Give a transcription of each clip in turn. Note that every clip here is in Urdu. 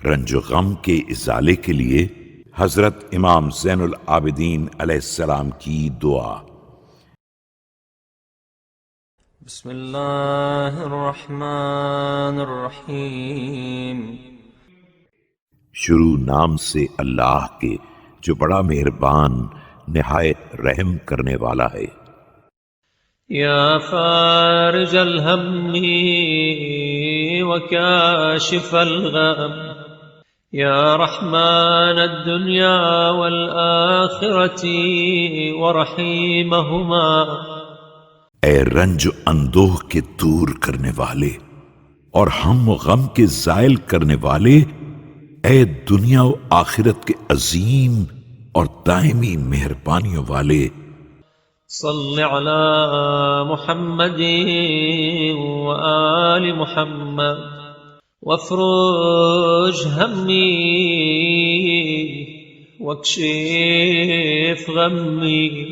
رنج و غم کے ازالے کے لیے حضرت امام زین العابدین علیہ السلام کی دعا۔ بسم اللہ الرحمن الرحیم۔ شروع نام سے اللہ کے جو بڑا مہربان نہایت رحم کرنے والا ہے۔ یا فارج الہم وکاشف الغم، یا رحمن الدنیا والآخرة ورحیمہما۔ اے رنج و اندوہ کے دور کرنے والے اور ہم و غم کے زائل کرنے والے، اے دنیا و آخرت کے عظیم اور دائمی مہربانیوں والے، صل علی محمد وآل محمد وافرج ہمی واکشف غمی۔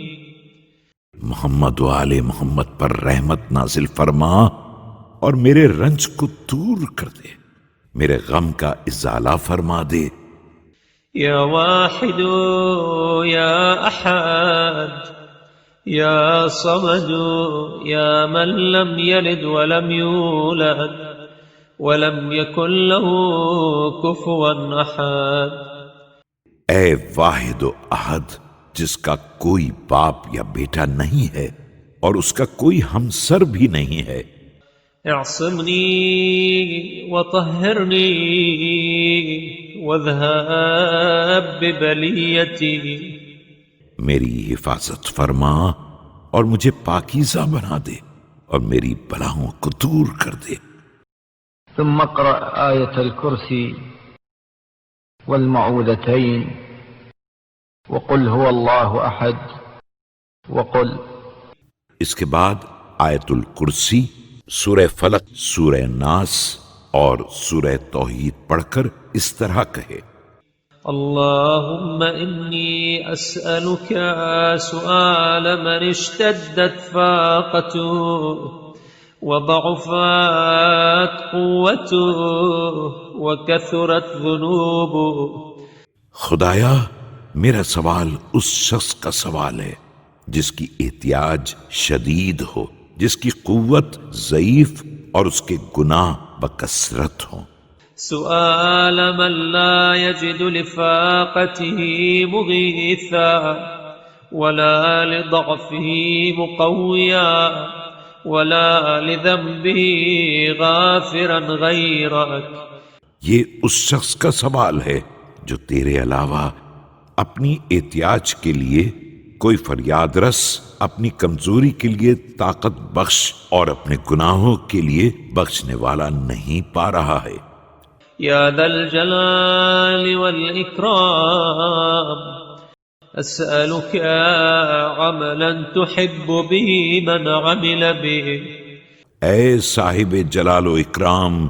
محمد و آل محمد پر رحمت نازل فرما اور میرے رنج کو دور کر دے، میرے غم کا ازالہ فرما دے۔ یا واحد یا احد یا صمد یا من لم یلد ولم یولد ولم یکن له کفوا احد۔ اے واحد و احد جس کا کوئی باپ یا بیٹا نہیں ہے اور اس کا کوئی ہمسر بھی نہیں ہے، اعصمنی وطہرنی واذهب ببلیتی۔ میری حفاظت فرما اور مجھے پاکیزہ بنا دے اور میری بلاؤں کو دور کر دے۔ ثم اقرأ آية الكرسي والمعوذتين وقل هو الله أحد وقل۔ اس کے بعد آیت الکرسی، سورہ فلق، سورہ ناس اور سورہ توحید پڑھ کر اس طرح کہے: اللهم إني أسألك سؤال من اشتدت فاقته وضعفت قوته وكثرت ذنوبه۔ خدایا میرا سوال اس شخص کا سوال ہے جس کی احتیاج شدید ہو، جس کی قوت ضعیف اور اس کے گناہ بکثرت ہوں۔ سؤال من لا يجد لفاقته مغيثا ولا لضعفه مقويا ولا لذنبه غافرا غيرك۔ یہ اس شخص کا سوال ہے جو تیرے علاوہ اپنی احتیاج کے لیے کوئی فریاد رس، اپنی کمزوری کے لیے طاقت بخش اور اپنے گناہوں کے لیے بخشنے والا نہیں پا رہا ہے۔ یا ذا الجلال والإکرام اسألك عملا تحب به من عمل به۔ اے صاحب جلال و اکرام،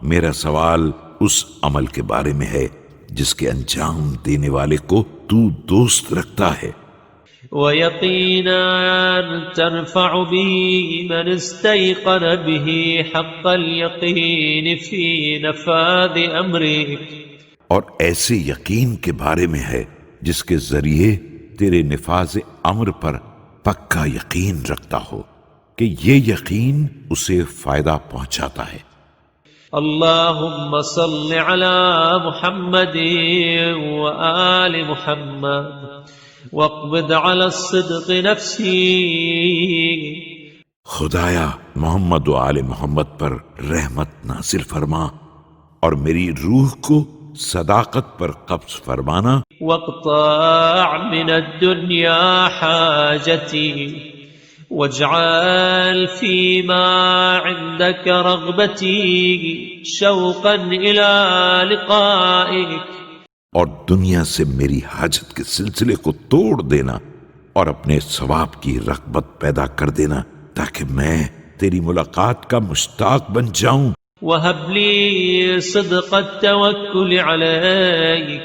میرا سوال اس عمل کے بارے میں ہے جس کے انجام دینے والے کو تو دوست رکھتا ہے۔ وَيَقِينًا تَنْفَعُ بِهِ مَنْ اسْتَيْقَنَ بِهِ حَقَّ الْيَقِينِ فِي نَفَاذِ أَمْرِكَ۔ اور ایسے یقین کے بارے میں ہے جس کے ذریعے تیرے نفاذ امر پر پکا یقین رکھتا ہو کہ یہ یقین اسے فائدہ پہنچاتا ہے۔ اللہم صل علی محمد وآل محمد واقبض علی الصدق نفسی۔ خدایا محمد و آل محمد پر رحمت نازل فرما اور میری روح کو صداقت پر قبض فرمانا۔ واقطع من الدنیا حاجتی واجعل فيما عندك رغبتي شوقا إلى لقائك۔ اور دنیا سے میری حاجت کے سلسلے کو توڑ دینا اور اپنے ثواب کی رغبت پیدا کر دینا تاکہ میں تیری ملاقات کا مشتاق بن جاؤں۔ وهب لي صدق التوكل عليك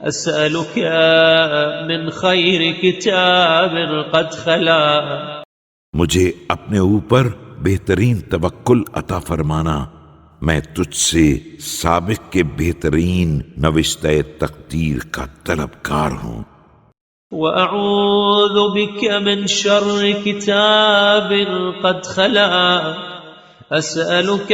أسألك من خير كتاب قد خلا۔ مجھے اپنے اوپر بہترین توکل عطا فرمانا، میں تجھ سے سابق کے بہترین نوشتہ تقدیر کا طلبگار ہوں، وأعوذ بك من شر كتاب قد خلا أسألك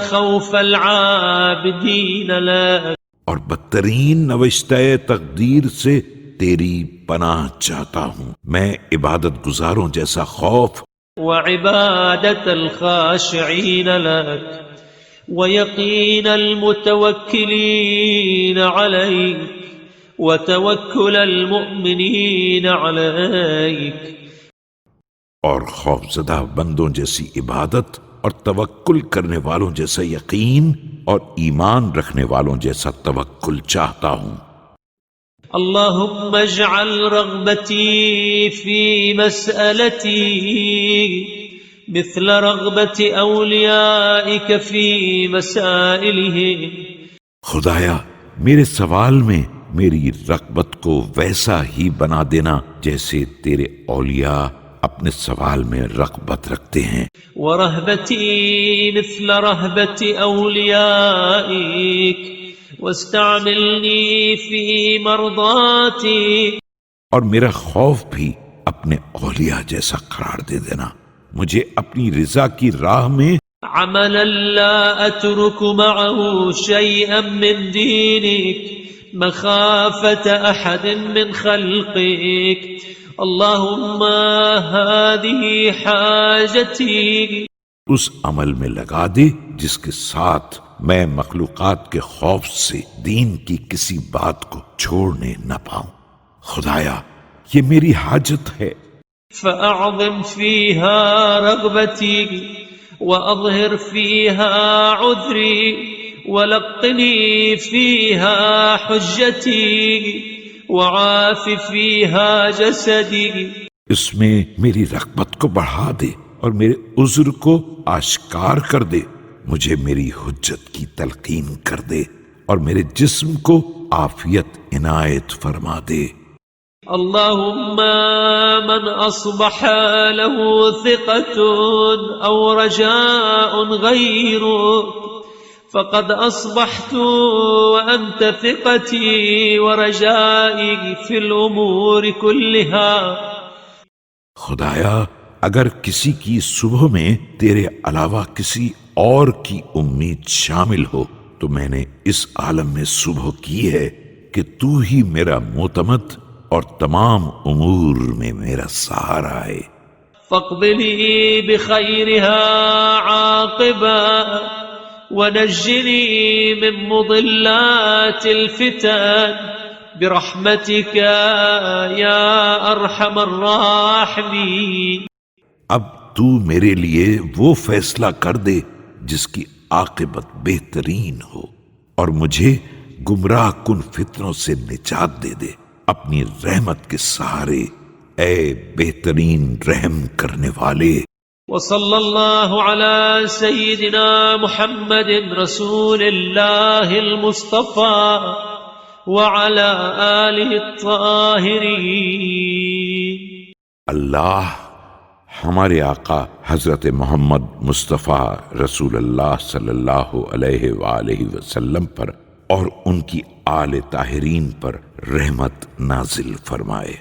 خوف العابدين لك، اور بدترین نوشتہ تقدیر سے تیری پناہ چاہتا ہوں، میں عبادت گزاروں جیسا خوف، وعبادة الخاشعين لك، ويقين المتوكلين عليك، وتوكل المؤمنين عليك، اور خوفزدہ بندوں جیسی عبادت اور توکل کرنے والوں جیسا یقین اور ایمان رکھنے والوں جیسا توکل چاہتا ہوں۔ اللهم اجعل رغبتي في مسألتي مثل رغبة أوليائك في مسائلهم، خدایا میرے سوال میں میری رغبت کو ویسا ہی بنا دینا جیسے تیرے اولیاء اپنے سوال میں رغبت رکھتے ہیں، ورهبتي مثل رهبة أوليائك، واستعملني في مرضاتي، اور میرا خوف بھی اپنے اولیاء جیسا قرار دے دینا، مجھے اپنی رضا کی راہ میں عملا لا أترك معه شيئا من دينك مخافة أحد من خلقك، اللهم هذه حاجتي، اس عمل میں لگا دے جس کے ساتھ میں مخلوقات کے خوف سے دین کی کسی بات کو چھوڑنے نہ پاؤں، خدایا یہ میری حاجت ہے، فأعظم فيها رغبتي وأظهر فيها عذري ولقني فيها حجتي وعاف فيها جسدي، اس میں میری رغبت کو بڑھا دے اور میرے عذر کو آشکار کر دے، مجھے میری حجت کی تلقین کر دے اور میرے جسم کو عافیت عنایت فرما دے۔ اللهم من أصبح له ثقة أو رجاء غيرك فقد أصبحت وأنت ثقتي ورجائي في الأمور كلها، خدایا اگر کسی کی صبح میں تیرے علاوہ کسی اور کی امید شامل ہو تو میں نے اس عالم میں صبح کی ہے کہ تو ہی میرا معتمد اور تمام امور میں میرا سہارا ہے، فاقبلي بخيرها عاقبا ونجني من مضلات الفتن برحمتك يا أرحم الراحمين، اب تو میرے لیے وہ فیصلہ کر دے جس کی عاقبت بہترین ہو اور مجھے گمراہ کن فتنوں سے نجات دے دے اپنی رحمت کے سہارے، اے بہترین رحم کرنے والے۔ وصلى الله على سيدنا محمد رسول الله المصطفى وعلى آله الطاهرين۔ اللہ ہمارے آقا حضرت محمد مصطفیٰ رسول اللہ صلی اللہ علیہ وآلہ وسلم پر اور ان کی آل طاہرین پر رحمت نازل فرمائے۔